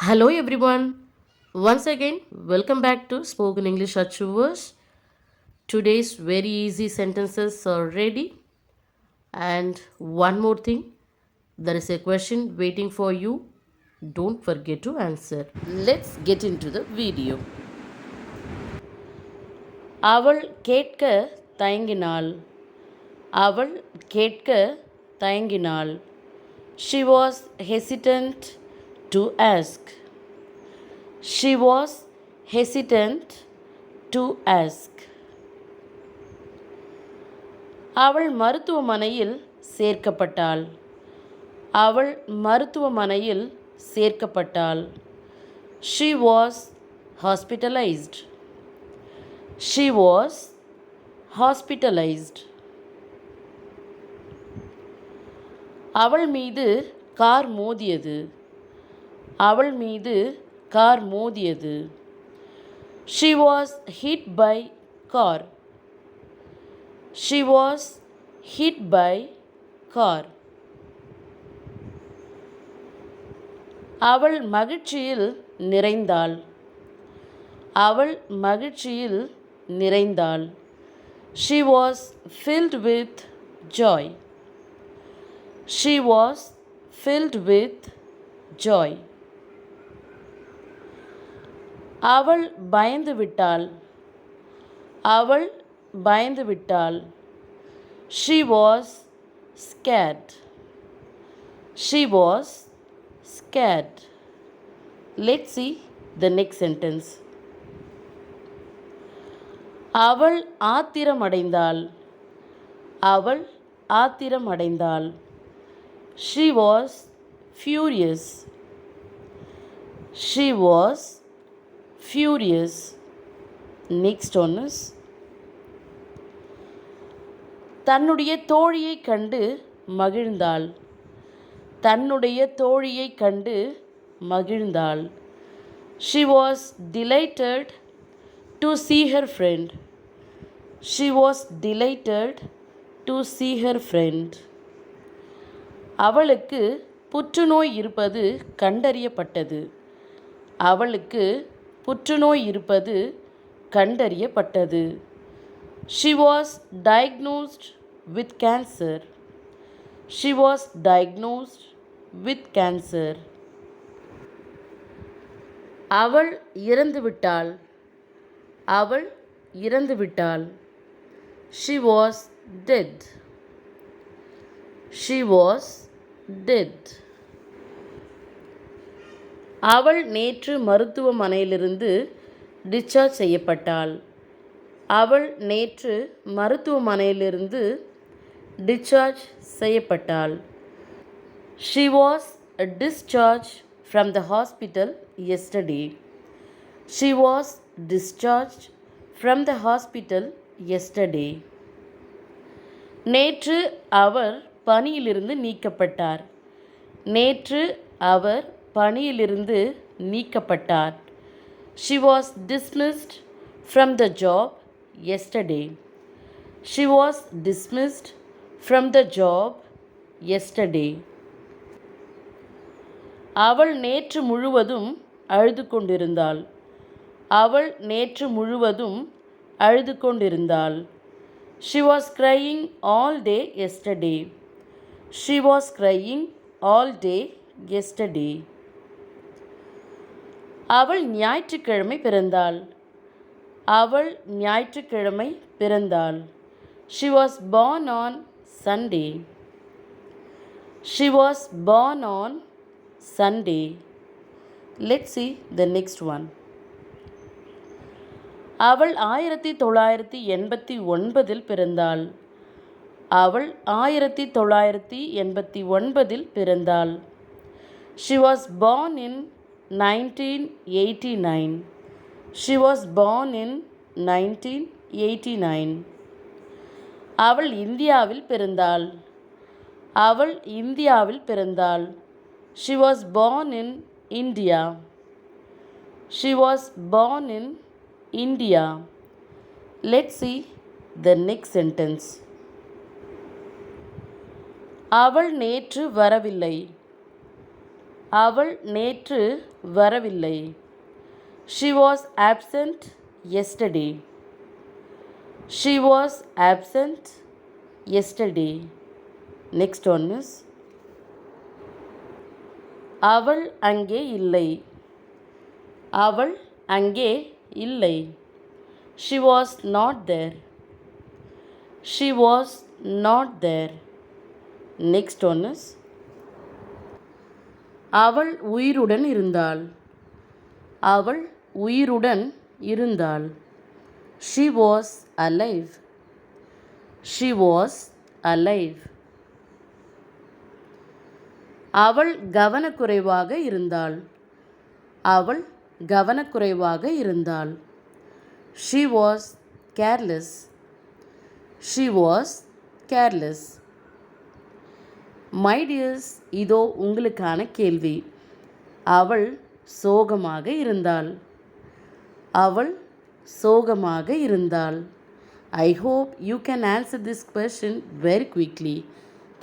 Hello everyone. Once again, welcome back to Spoken English Achievers. Today's very easy sentences are ready. And one more thing, there is a question waiting for you. Don't forget to answer. Let's get into the video. அவள் கேட்க தயங்கினாள். அவள் கேட்க தயங்கினாள். She was hesitant to ask. She was hesitant to ask. அவள் மருத்துவமனையில் சேர்க்கப்பட்டாள். அவள் மருத்துவமனையில் சேர்க்கப்பட்டாள். She was hospitalized. She was hospitalized. அவள் மீது கார் மோதியது. அவள் மீது கார் மோதியது. She was hit by car. She was hit by car. அவள் மகிழ்ச்சியில் நிறைந்தாள். அவள் மகிழ்ச்சியில் நிறைந்தாள். She was filled with joy. She was filled with joy. அவள் பயந்து விட்டாள். அவள் பயந்து விட்டாள். She was scared. She was scared. Let's see the next sentence. அவள் ஆத்திரமடைந்தாள். அவள் ஆத்திரமடைந்தாள். She was furious. She was furious. Next one is தன்னுடைய தோழியை கண்டு மகிழ்ந்தாள். தன்னுடைய தோழியை கண்டு மகிழ்ந்தாள். She was delighted to see her friend. She was delighted to see her friend. அவளுக்கு புற்றுநோய் இருப்பது கண்டறியப்பட்டது. அவளுக்கு புற்றுநோய் இருப்பது கண்டறியப்பட்டது. She was diagnosed with cancer. She was diagnosed with cancer. அவள் இறந்துவிட்டாள். அவள் இறந்துவிட்டாள். She was dead. She was dead. அவள் நேற்று மருத்துவமனையிலிருந்து டிஸ்சார்ஜ் செய்யப்பட்டாள். அவள் நேற்று மருத்துவமனையிலிருந்து discharge செய்யப்பட்டாள். She was discharged from the hospital yesterday. She was discharged from the hospital yesterday. நேற்று அவர் பணியிலிருந்து நீக்கப்பட்டார். நேற்று அவர் பணியிலிருந்து நீக்கப்பட்டார். She was dismissed from the job yesterday. She was dismissed from the job yesterday. அவள் நேற்று முழுவதும் அழுது கொண்டிருந்தாள். அவள் நேற்று முழுவதும் அழுது கொண்டிருந்தாள். She was crying all day yesterday. She was crying all day yesterday. அவள் ஞாயிற்றுக்கிழமை பிறந்தாள். அவள் ஞாயிற்றுக்கிழமை பிறந்தாள். She was born on Sunday. She was born on Sunday. Let's see the next one. அவள் 1989 பிறந்தாள். அவள் 1989 பிறந்தாள். She was born in 1989. She was born in 1989. அவள் இந்தியாவில் பிறந்தாள். அவள் இந்தியாவில் பிறந்தாள். She was born in India. She was born in India. Let's see the next sentence. அவள் நேற்று வரவில்லை. அவள் நேற்று வரவில்லை. She was absent yesterday. She was absent yesterday. Next one is அவள் அங்கே இல்லை. அவள் அங்கே இல்லை. She was not there. She was not there. Next one is அவள் உயிருடன் இருந்தாள். அவள் உயிருடன் இருந்தாள். She was alive. She was alive. அவள் கவனக்குறைவாக இருந்தாள். அவள் கவனக்குறைவாக இருந்தாள். She was careless. She was careless. My dears, இதோ உங்களுக்கான கேள்வி. அவள் சோகமாக இருந்தாள். அவள் சோகமாக இருந்தாள். I hope you can answer this question very quickly.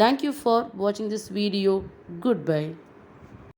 Thank you for watching this video. Goodbye.